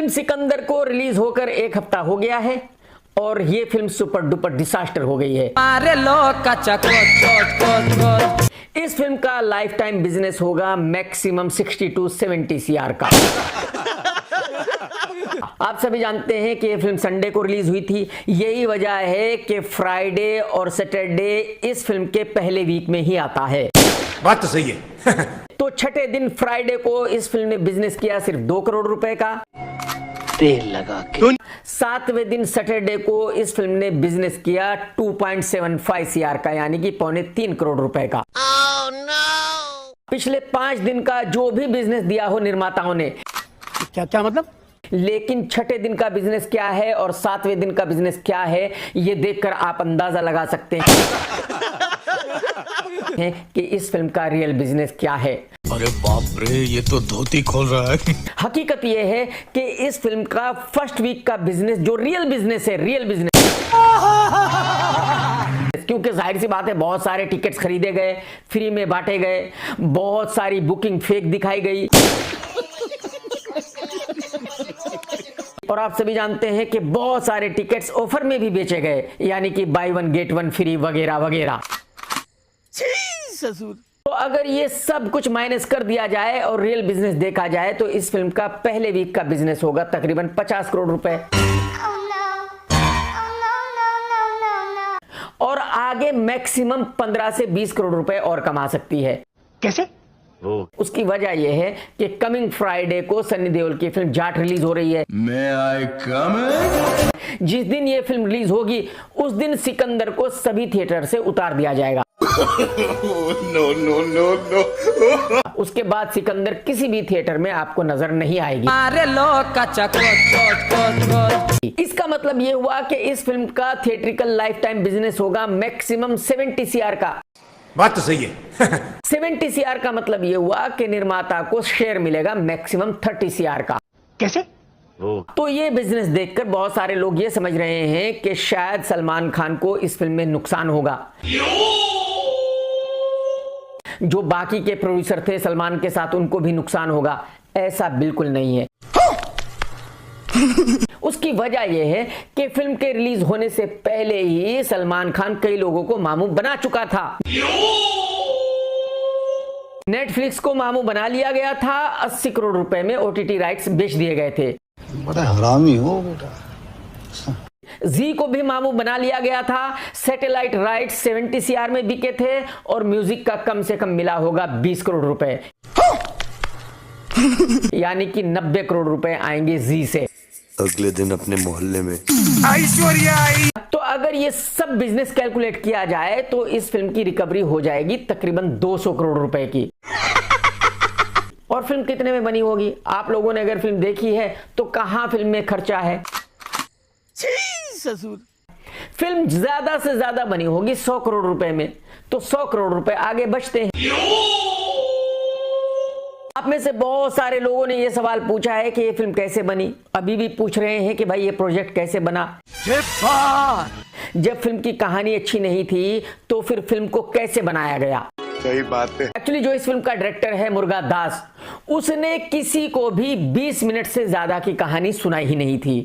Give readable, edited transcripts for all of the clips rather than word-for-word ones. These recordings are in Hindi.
फिल्म सिकंदर को रिलीज होकर 1 हफ्ता हो गया है और ये फिल्म सुपर डुपर डिसास्टर हो गई है। इस फिल्म का लाइफ टाइम बिजनेस होगा मैक्सिमम 60 to 70 CR का। आप सभी जानते हैं कि ये फिल्म संडे को रिलीज हुई थी। यही वजह है कि फ्राइडे और सैटरडे इस फिल्म के पहले वीक में ही आता है। बात तो सही है। तो छठे दिन फ्राइडे को इस फिल्म ने बिजनेस किया सिर्फ 2 करोड़ रुपए का। तेल लगा के 7वें दिन सैटरडे को इस फिल्म ने बिजनेस किया 2.75 CR का, यानी कि 2.25 करोड़ रुपए का। Oh, no! पिछले 5 दिन का जो भी बिजनेस दिया हो निर्माताओं ने, क्या मतलब? लेकिन छठे दिन का बिजनेस क्या है और 7वें दिन का बिजनेस क्या है, ये देखकर आप अंदाजा लगा सकते हैं कि इस फिल्म का रियल बिजनेस क्या है। अरे बाप रे, ये तो धोती खोल रहा है। हकीकत ये है कि इस फिल्म का फर्स्ट वीक का बिजनेस जो रियल बिजनेस है, रियल बिजनेस, क्योंकि जाहिर सी बात है बहुत सारे टिकट्स खरीदे गए, फ्री में बांटे गए, बहुत सारी बुकिंग फेक दिखाई गई और आप सभी जानते हैं कि बहुत सारे टिकट्स ऑफर में भी बेचे गए, यानी कि बाय 1 गेट 1 फ्री वगैरह वगैरह। तो अगर ये सब कुछ माइनस कर दिया जाए और रियल बिजनेस देखा जाए तो इस फिल्म का पहले वीक का बिजनेस होगा तकरीबन 50 करोड़ रुपए और आगे मैक्सिमम 15 से 20 करोड़ रुपए और कमा सकती है। कैसे? उसकी वजह यह है कि कमिंग फ्राइडे को सनी देओल की फिल्म जाट रिलीज हो रही है। जिस दिन ये फिल्म रिलीज होगी उस दिन सिकंदर को सभी थिएटर से उतार दिया जाएगा। नो। उसके बाद सिकंदर किसी भी थिएटर में आपको नजर नहीं आएगी। इसका मतलब ये हुआ कि इस फिल्म का थिएट्रिकल लाइफ टाइम बिजनेस होगा मैक्सिमम 70 CR का। बात तो सही है। 70 CR का मतलब ये हुआ कि निर्माता को शेयर मिलेगा मैक्सिमम 30 CR का। कैसे? तो ये बिजनेस देखकर बहुत सारे लोग ये समझ रहे हैं कि शायद सलमान खान को इस फिल्म में नुकसान होगा। जो बाकी के प्रोड्यूसर थे सलमान के साथ उनको भी नुकसान होगा। ऐसा बिल्कुल नहीं है। उसकी वजह यह है कि फिल्म के रिलीज होने से पहले ही सलमान खान कई लोगों को मामू बना चुका था। नेटफ्लिक्स को मामू बना लिया गया था। 80 करोड़ रुपए में OTT राइट्स बेच दिए गए थे। बड़ा हरामी हो बेटा। जी को भी मामू बना लिया गया था। सैटेलाइट राइट्स 70 CR में बिके थे और म्यूजिक का कम से कम मिला होगा 20 करोड़ रुपए, यानी कि 90 करोड़ रुपए आएंगे जी से। अगले दिन अपने मोहल्ले में ऐश्वर्या आई। तो अगर ये सब बिजनेस कैलकुलेट किया जाए तो इस फिल्म की रिकवरी हो जाएगी तकरीबन 200 करोड़ रुपए की। और फिल्म कितने में बनी होगी? आप लोगों ने अगर फिल्म देखी है तो कहां फिल्म में खर्चा है? फिल्म ज्यादा से ज्यादा बनी होगी 100 करोड़ रुपए में, तो 100 करोड़ रुपए आगे बचते हैं। आप में से बहुत सारे लोगों ने यह सवाल पूछा है कि ये फिल्म कैसे बनी। अभी भी पूछ रहे हैं कि भाई ये प्रोजेक्ट कैसे बना। जब फिल्म की कहानी अच्छी नहीं थी तो फिर फिल्म को कैसे बनाया गया? सही बात है। एक्चुअली जो इस फिल्म का डायरेक्टर है मुर्गा दास, उसने किसी को भी 20 मिनट से ज्यादा की कहानी सुनाई ही नहीं थी।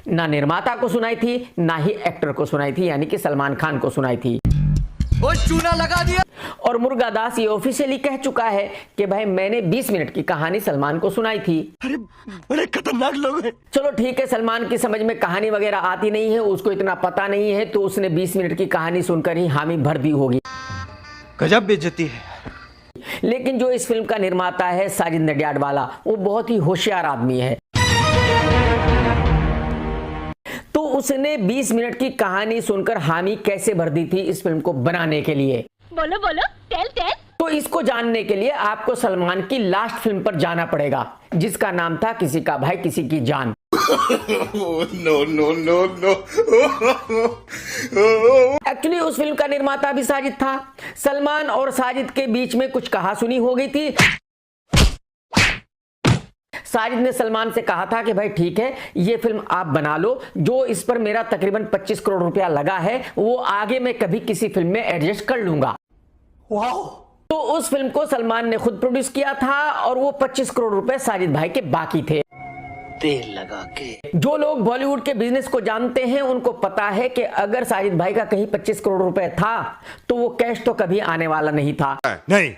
ना निर्माता को सुनाई थी, ना ही एक्टर को सुनाई थी, यानी कि सलमान खान को सुनाई थी। वो चूना लगा दिया। और मुर्गा दास ये ऑफिशियली कह चुका है कि भाई मैंने 20 मिनट की कहानी सलमान को सुनाई थी। अरे बड़े खतरनाक लोग हैं। चलो ठीक है, सलमान की समझ में कहानी वगैरह आती नहीं है, उसको इतना पता नहीं है, तो उसने 20 मिनट की कहानी सुनकर ही हामी भर दी होगी। गजब बेइज्जती है। लेकिन जो इस फिल्म का निर्माता है साजिद नडियाडवाला, वो बहुत ही होशियार आदमी है। तो उसने 20 मिनट की कहानी सुनकर हामी कैसे भर दी थी इस फिल्म को बनाने के लिए? बोलो बोलो, टेल टेल। तो इसको जानने के लिए आपको सलमान की लास्ट फिल्म पर जाना पड़ेगा, जिसका नाम था किसी का भाई किसी की जान। नो। एक्चुअली उस फिल्म का निर्माता भी साजिद था। सलमान और साजिद के बीच में कुछ कहा सुनी हो गई थी। साजिद ने सलमान से कहा था कि भाई ठीक है, ये फिल्म आप बना लो, जो इस पर मेरा तकरीबन 25 करोड़ रुपया लगा है वो आगे मैं कभी किसी फिल्म में एडजस्ट कर लूंगा। वाह। तो उस फिल्म को सलमान ने खुद प्रोड्यूस किया था और वो 25 करोड़ रुपए साजिद भाई के बाकी थे। तेल लगा के। जो लोग बॉलीवुड के बिजनेस को जानते हैं उनको पता है कि अगर साजिद भाई का कहीं 25 करोड़ रुपए था तो वो कैश तो कभी आने वाला नहीं था। नहीं।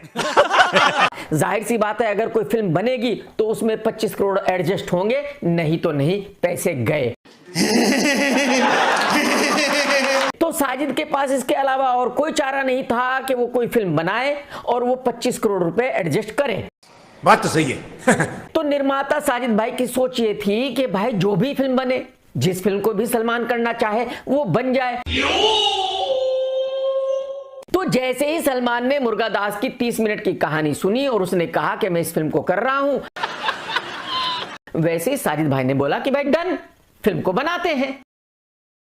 जाहिर सी बात है, अगर कोई फिल्म बनेगी तो उसमें 25 करोड़ एडजस्ट होंगे, नहीं तो नहीं, पैसे गए। तो साजिद के पास इसके अलावा और कोई चारा नहीं था कि वो कोई फिल्म बनाए और वो 25 करोड़ रुपए एडजस्ट करे। बात तो सही है। तो निर्माता साजिद भाई की सोच ये थी कि भाई जो भी फिल्म बने, जिस फिल्म को भी सलमान करना चाहे वो बन जाए। तो जैसे ही सलमान ने मुर्गा दास की 30 मिनट की कहानी सुनी और उसने कहा कि मैं इस फिल्म को कर रहा हूं, वैसे ही साजिद भाई ने बोला कि भाई डन, फिल्म को बनाते हैं।